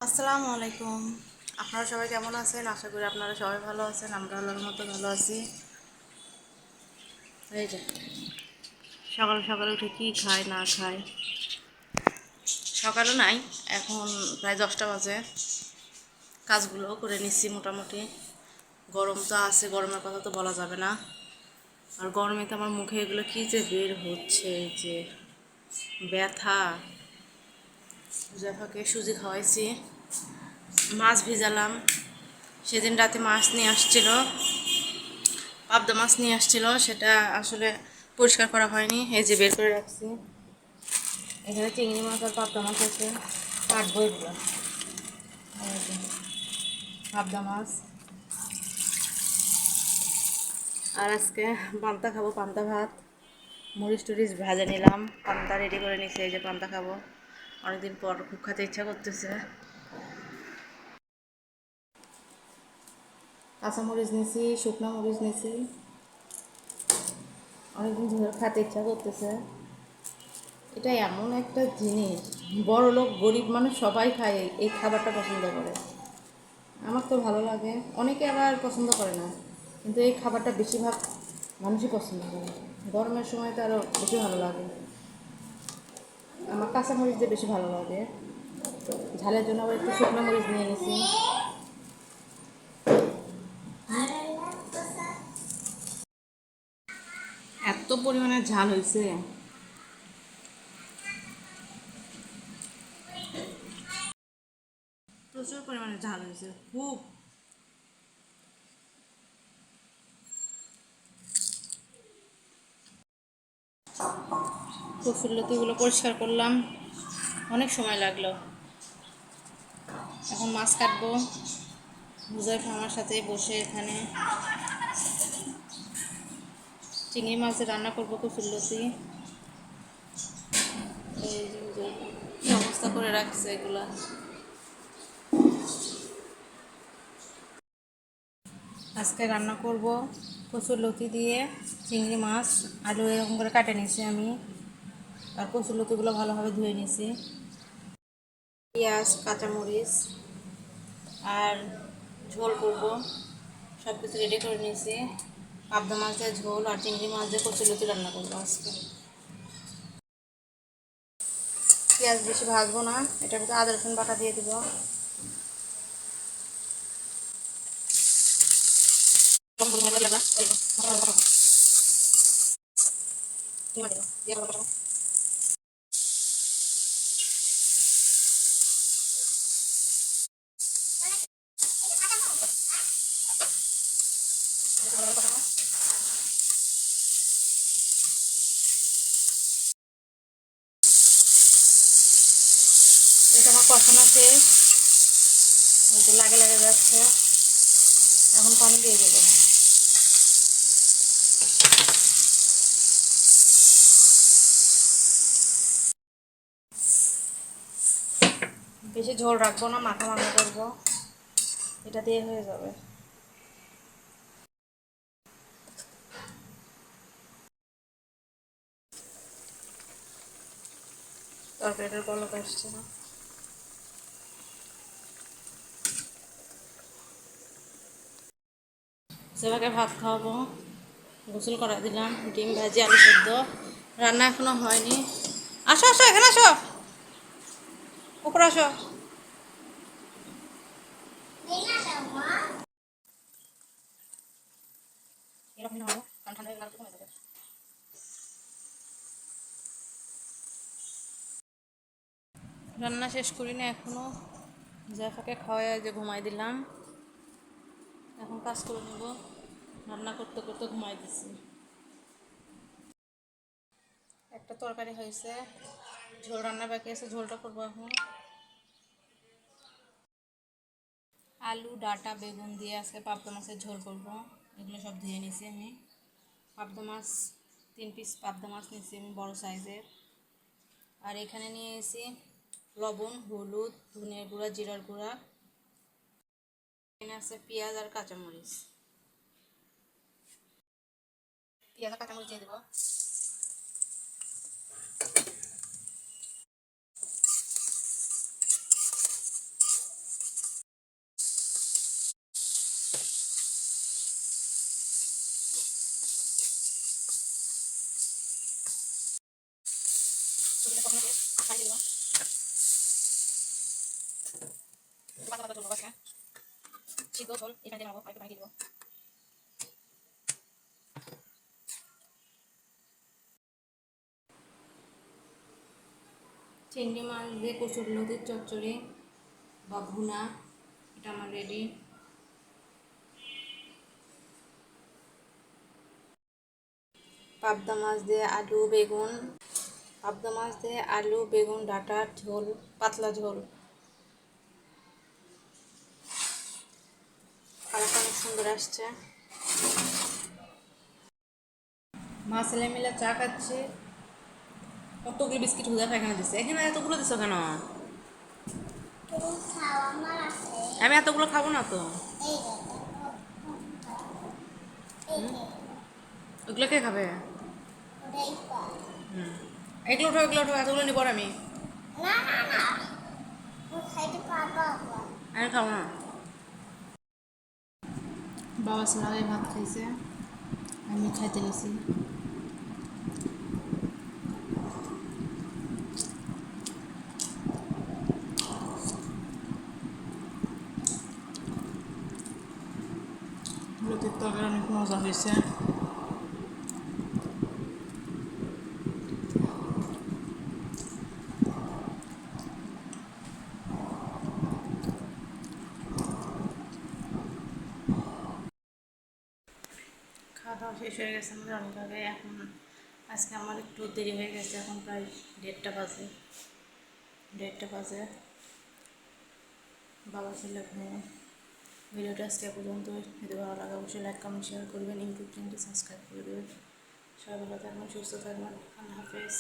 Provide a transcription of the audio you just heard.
আসসালামু আলাইকুম। আপনারা সবাই কেমন আছেন? আশা করি আপনারা সবাই ভালো আছেন। আমরা আল্লাহর মতো ভালো আছি। এই যে সকাল সকাল উঠে কি খায় না খায়, সকালও নাই, এখন প্রায় 10টা বাজে। কাজগুলোও করে নিচ্ছি মোটামুটি। গরম তো আছে, গরমের কথা তো বলা যাবে না। আর গরমে তো আমার মুখে এগুলো কী যে বের হচ্ছে, এই যে ব্যথা। জাফাকে সুজি খাওয়াইছি, মাছ ভিজালাম। সেদিন রাতে মাছ নিয়ে আসছিল, পাবদা মাছ নিয়ে আসছিল, সেটা আসলে পরিষ্কার করা হয়নি। এই যে বের করে রাখছি। এখানে চিংড়ি মাছ আর পাবদা মাছ আছে, কাটবো এগুলো। এই যে পাবদা মাছ। আর আজকে পান্তা খাবো, পান্তা ভাত, মরিচ টরিচ ভাজে নিলাম, পান্তা রেডি করে নিচ্ছি। এই যে পান্তা খাবো, অনেকদিন পর খুব খেতে ইচ্ছা করতেছে। কাঁচা মরিচ নিছি, শুকনো মরিচ নিছি, অনেকদিন ধরে খেতে ইচ্ছা করতেছে। এটা এমন একটা জিনিস, বড় লোক গরিব মানুষ সবাই খায়, এই খাবারটা পছন্দ করে। আমার তো ভালো লাগে, অনেকে আবার পছন্দ করে না, কিন্তু এই খাবারটা বেশিরভাগ মানুষই পছন্দ করে। গরমের সময় তো আরও বেশি ভালো লাগে। আমার কাঁচা মরিচ দিয়ে বেশি ভালো লাগে, ঝালের জন্য আবার একটু শুকনো মরিচ নিয়ে নিছি। এত পরিমাণে ঝাল হয়েছে, প্রচুর পরিমাণে ঝাল হয়েছে, খুব। কচুরলতিগুলো পরিষ্কার করলাম, অনেক সময় লাগলো। এখন মাছ কাটবো, হুজাইফা আমার সাথে বসে এখানে চিংড়ি মাছ রান্না করবো, কচুরলতি। এই যে কি অবস্থা করে রাখছে এগুলা। আজকে রান্না করব কচুরলতি দিয়ে চিংড়ি মাছ, আলু এরকম করে কাটে নিয়েছি আমি। আর কচুরলতিগুলো ভালোভাবে ধুয়ে নিয়েছি, পেঁয়াজ কাঁচামরিচ আর ঝোল করব, সব কিছু রেডি করে নিয়েছি। পাবদা মাছ দিয়ে ঝোল আর চিংড়ি মাছ দিয়ে কচুরলতি রান্না করবো আজকে। পেঁয়াজ বেশি ভাজবো না, এটার ভিতরে আদা রসুন বাটা দিয়ে দিব। এটা আমার কষানো শেষ, লাগে লাগে যাচ্ছে, এখন পানি দিয়ে দেবো। বেশি ঝোল রাখবো না, মাখা মাখা করবো, এটা দিয়ে হয়ে যাবে। তরকারিটার বলক আসছে না। সেভাবে ভাত খাওয়াবো, গোসল করা দিলাম, ডিম ভাজি আলু সেদ্ধ, রান্না এখনো হয়নি। আসো আসো, এখানে আসো, উপরে আসো। রান্না শেষ করি না এখনো, জাফাকে খাওয়াই যে ঘুমাই দিলাম। এখন কাজ করে নেব, রান্না করতে করতে ঘুমাই দিচ্ছি। একটা তরকারি হয়েছে, ঝোল রান্না বাকি আছে, ঝোলটা করবো এখন। আলু ডাঁটা বেগুন দিয়ে আজকে পাবদা মাছের ঝোল করবো। এগুলো সব ধুয়ে নিয়েছি আমি। পাবদা মাছ 3 পিস পাবদা মাছ নিয়েছি আমি, বড় সাইজের। আর এখানে নিয়ে এসেছি লবণ, হলুদ, ধনিয়ার গুঁড়া, জিরার গুঁড়া। এখানে আছে পেঁয়াজ আর কাঁচামরিচ। পেঁয়াজ আর কাঁচামরিচ দিয়ে দেবো। পাতা ঝোল আজকে সিদ্ধ ঝোল এখানে দিয়ে নেবো একটু পানি দিয়ে দেবো চিংড়ি মাছ দিয়ে কচুর লতির চচ্চড়ি বা ভুনা এটা আমার রেডি পাবদা মাছ দিয়ে আলু বেগুন পাবদা মাছ দিয়ে আলু বেগুন ডাঁটার ঝোল পাতলা ঝোল কালারটা অনেক সুন্দর আসছে মা ছেলে মিলে চা খাচ্ছে কতগুলো বিস্কিট হুদা এখানে দিচ্ছে এখানে এতগুলো দিচ্ছ কেন আমি এতগুলো খাবো না তো ওগুলো কে খাবে এগুলো উঠো এতগুলো নিব আমি আমি খাবো না বাবা ছেলে ভাত খাইছে আমি খাইতে গেছি লতির তরকারি অনেক মজা হয়েছে খাওয়া দাওয়া শেষ হয়ে গেছে আমাদের অনেক আগে এখন আজকে আমার একটু দেরি হয়ে গেছে এখন প্রায় 1:30 বাজে বাবা ছেলে ঘুমো ভিডিওটা আজকে পর্যন্ত যদি ভালো লাগে অবশ্যই লাইক কমেন্ট শেয়ার করবেন ইউটিউব চ্যানেলটি সাবস্ক্রাইব করে দেবেন সবাই ভালো থাকবেন সুস্থ থাকবেন আল্লাহ হাফেজ